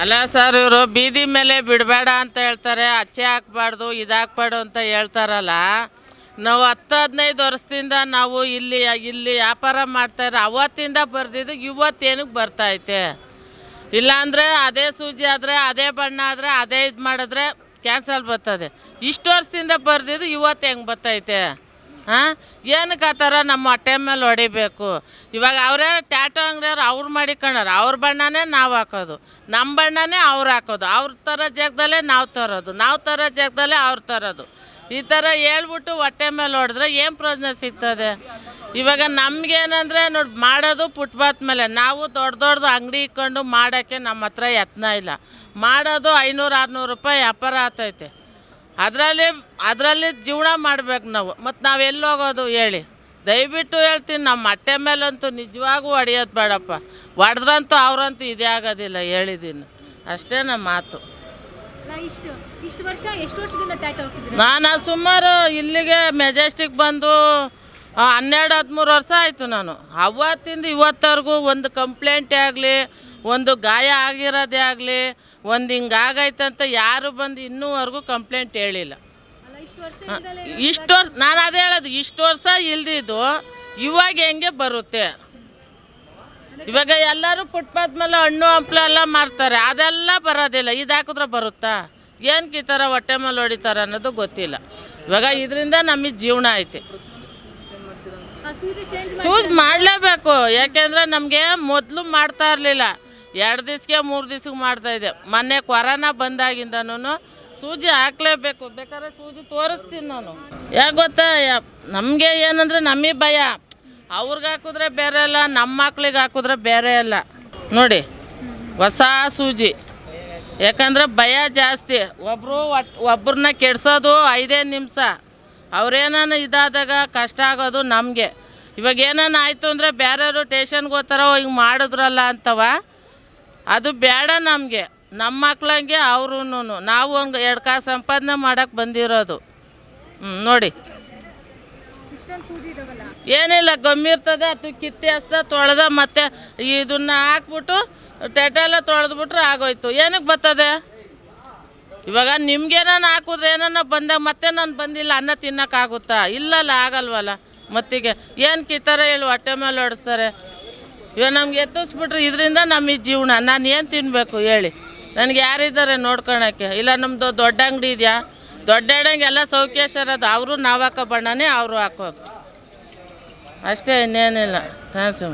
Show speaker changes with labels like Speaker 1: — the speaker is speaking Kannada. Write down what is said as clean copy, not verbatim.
Speaker 1: ಅಲ್ಲ ಸರ್, ಇವರು ಬೀದಿ ಮೇಲೆ ಬಿಡಬೇಡ ಅಂತ ಹೇಳ್ತಾರೆ, ಅಚ್ಚೆ ಹಾಕ್ಬಾರ್ದು, ಇದಾಕ್ಬಾರ್ದು ಅಂತ ಹೇಳ್ತಾರಲ್ಲ. ನಾವು 10-15 ವರ್ಷದಿಂದ ನಾವು ಇಲ್ಲಿ ಇಲ್ಲಿ ವ್ಯಾಪಾರ ಮಾಡ್ತಾಯಿರೋ ಅವತ್ತಿಂದ ಬರ್ದಿದ್ದು ಇವತ್ತೇನಕ್ಕೆ ಬರ್ತೈತೆ? ಇಲ್ಲಾಂದರೆ ಅದೇ ಸೂಜಿ ಆದರೆ, ಅದೇ ಬಣ್ಣ ಆದರೆ, ಅದೇ ಇದು ಮಾಡಿದ್ರೆ ಕ್ಯಾನ್ಸಲ್ ಬರ್ತದೆ. ಇಷ್ಟು ವರ್ಷದಿಂದ ಬರ್ದಿದ್ದು ಇವತ್ತು ಹೆಂಗೆ ಬರ್ತೈತೆ? ಹಾಂ, ಏನಕ್ಕೆ ಆ ಥರ ನಮ್ಮ ಹೊಟ್ಟೆ ಮೇಲೆ ಹೊಡಿಬೇಕು? ಇವಾಗ ಅವರೇ ಟ್ಯಾಟೋ ಅಂಗಡಿಯವ್ರು ಅವ್ರು ಮಾಡಿಕೊಂಡಾರ, ಅವ್ರ ಬಣ್ಣನೇ ನಾವು ಹಾಕೋದು, ನಮ್ಮ ಬಣ್ಣನೇ ಅವ್ರು ಹಾಕೋದು, ಅವ್ರ ಥರ ಜಾಗದಲ್ಲೇ ನಾವು ತರೋದು, ನಾವು ತರೋ ಜಾಗದಲ್ಲೇ ಅವ್ರು ತರೋದು. ಈ ಥರ ಹೇಳ್ಬಿಟ್ಟು ಹೊಟ್ಟೆ ಮೇಲೆ ಹೊಡೆದ್ರೆ ಏನು ಪ್ರಯೋಜನ ಸಿಗ್ತದೆ? ಇವಾಗ ನಮಗೇನಂದರೆ ನೋಡಿ, ಮಾಡೋದು ಫುಟ್ಪಾತ್ ಮೇಲೆ. ನಾವು ದೊಡ್ಡದು ಅಂಗಡಿ ಇಕ್ಕೊಂಡು ಮಾಡೋಕ್ಕೆ ನಮ್ಮ ಹತ್ರ ಯತ್ನ ಇಲ್ಲ. ಮಾಡೋದು 500-600 ರೂಪಾಯಿ ವ್ಯಾಪಾರ ಆಗ್ತೈತೆ. ಅದರಲ್ಲಿ ಜೀವನ ಮಾಡ್ಬೇಕು ನಾವು. ಮತ್ತು ನಾವು ಎಲ್ಲಿ ಹೋಗೋದು ಹೇಳಿ? ದಯವಿಟ್ಟು ಹೇಳ್ತೀನಿ, ನಮ್ಮ ಹೊಟ್ಟೆ ಮೇಲಂತೂ ನಿಜವಾಗೂ ಹೊಡೆಯೋದು ಬೇಡಪ್ಪ. ಹೊಡೆದ್ರಂತೂ ಅವರಂತೂ ಇದೇ ಆಗೋದಿಲ್ಲ, ಹೇಳಿದ್ದೀನಿ ಅಷ್ಟೇ ನಮ್ಮ ಮಾತು. ನಾನು ಸುಮಾರು ಇಲ್ಲಿಗೆ ಮೆಜೆಸ್ಟಿಕ್ ಬಂದು 12-13 ವರ್ಷ ಆಯಿತು. ನಾನು ಅವತ್ತಿಂದ ಇವತ್ತವರೆಗೂ ಒಂದು ಕಂಪ್ಲೇಂಟೇ ಆಗಲಿ, ಒಂದು ಗಾಯ ಆಗಿರೋದೇ ಆಗಲಿ, ಒಂದು ಹಿಂಗಾಗೈತಂತ ಯಾರು ಬಂದು ಇನ್ನೂವರೆಗೂ ಕಂಪ್ಲೇಂಟ್ ಹೇಳಿಲ್ಲ. ಇಷ್ಟು ವರ್ಷ ನಾನು ಅದೇ ಹೇಳೋದು, ಇಷ್ಟು ವರ್ಷ ಇಲ್ದಿದ್ದು ಇವಾಗ ಹೆಂಗೆ ಬರುತ್ತೆ? ಇವಾಗ ಎಲ್ಲರೂ ಫುಟ್ಪಾತ್ ಮೇಲೆ ಹಣ್ಣು ಹಂಪ್ಲು ಎಲ್ಲ ಮಾರ್ತಾರೆ, ಅದೆಲ್ಲ ಬರೋದಿಲ್ಲ. ಇದು ಹಾಕಿದ್ರೆ ಬರುತ್ತಾ? ಏನಕ್ಕೆ ಈ ಥರ ಹೊಟ್ಟೆ ಮೇಲೆ ಹೊಡಿತಾರೆ ಅನ್ನೋದು ಗೊತ್ತಿಲ್ಲ. ಇವಾಗ ಇದರಿಂದ ನಮಗೆ ಜೀವನ ಐತೆ. ಸೂಜಿ ಮಾಡಲೇಬೇಕು, ಯಾಕೆಂದರೆ ನಮಗೆ ಮೊದಲು ಮಾಡ್ತಾ ಇರಲಿಲ್ಲ. 2 ದಿವ್ಸಕ್ಕೆ 3 ದಿವ್ಸಕ್ಕೆ ಮಾಡ್ತಾಯಿದ್ದೆ. ಮೊನ್ನೆ ಕೊರೋನಾ ಬಂದಾಗಿಂದನೂ ಸೂಜಿ ಹಾಕಲೇಬೇಕು. ಬೇಕಾದ್ರೆ ಸೂಜಿ ತೋರಿಸ್ತೀನಿ ನಾನು. ಯಾಕೆ ಗೊತ್ತಾ, ನಮಗೆ ಏನಂದರೆ ನಮಗೆ ಭಯ. ಅವ್ರಿಗೆ ಹಾಕಿದ್ರೆ ಬೇರೆ ಅಲ್ಲ, ನಮ್ಮ ಮಕ್ಳಿಗೆ ಹಾಕಿದ್ರೆ ಬೇರೆ ಅಲ್ಲ. ನೋಡಿ, ಹೊಸ ಸೂಜಿ. ಯಾಕಂದರೆ ಭಯ ಜಾಸ್ತಿ. ಒಬ್ಬರನ್ನ ಕೆಡ್ಸೋದು 5 ನಿಮಿಷ. ಅವ್ರೇನಾನ ಇದಾದಾಗ ಕಷ್ಟ ಆಗೋದು ನಮಗೆ. ಇವಾಗ ಏನಾನ ಆಯಿತು ಅಂದರೆ ಬೇರೆಯವರು ಟೇಷನ್ಗೆ ಹೋಗ್ತಾರೋ ಹಿಂಗೆ ಮಾಡಿದ್ರಲ್ಲ ಅಂತವ, ಅದು ಬೇಡ ನಮಗೆ. ನಮ್ಮ ಮಕ್ಳಂಗೆ ಅವ್ರೂ ನಾವು ಒಂದು 2 ಕಾಸು ಸಂಪಾದನೆ ಮಾಡೋಕ್ಕೆ ಬಂದಿರೋದು. ನೋಡಿ, ಏನಿಲ್ಲ, ಗಮ್ಮಿರ್ತದೆ. ಅದು ಕಿತ್ತಿ ಹಸ್ತ ತೊಳೆದ ಮತ್ತೆ ಇದನ್ನು ಹಾಕ್ಬಿಟ್ಟು ಟೆಟೆಲ್ಲ ತೊಳೆದ್ಬಿಟ್ರೆ ಆಗೋಯ್ತು. ಏನಕ್ಕೆ ಬರ್ತದೆ? ಇವಾಗ ನಿಮ್ಗೇನಾನ ಹಾಕಿದ್ರೆ ಏನಾನ ಬಂದಾಗ ಮತ್ತೆ ನಾನು ಬಂದಿಲ್ಲ ಅನ್ನ ತಿನ್ನೋಕ್ಕಾಗುತ್ತಾ? ಇಲ್ಲಲ್ಲ, ಆಗಲ್ವಲ್ಲ. ಮತ್ತಿಗೆ ಏನಕ್ಕೆ ಈ ಥರ ಹೇಳಿ ಹೊಟ್ಟೆ ಮೇಲೆ ಹೊಡಿಸ್ತಾರೆ? ಇವಾಗ ನಮ್ಗೆ ಎತ್ತಿಸ್ಬಿಟ್ರೆ ಇದರಿಂದ ನಮಗೆ ಜೀವನ. ನಾನು ಏನು ತಿನ್ನಬೇಕು ಹೇಳಿ? ನನಗೆ ಯಾರಿದ್ದಾರೆ ನೋಡ್ಕೊಳಕ್ಕೆ? ಇಲ್ಲ ನಮ್ಮದು ದೊಡ್ಡ ಅಂಗಡಿ ಇದೆಯಾ? ದೊಡ್ಡ ಅಂಗಡಿ ಎಲ್ಲ ಸೌಕೇಶ್ವರದು. ಅವರು ನಾವು ಹಾಕೋ ಬಣ್ಣನೇ ಅವರು ಹಾಕೋದು ಅಷ್ಟೇ, ಇನ್ನೇನಿಲ್ಲ. ಥ್ಯಾಂಕ್ಸ್.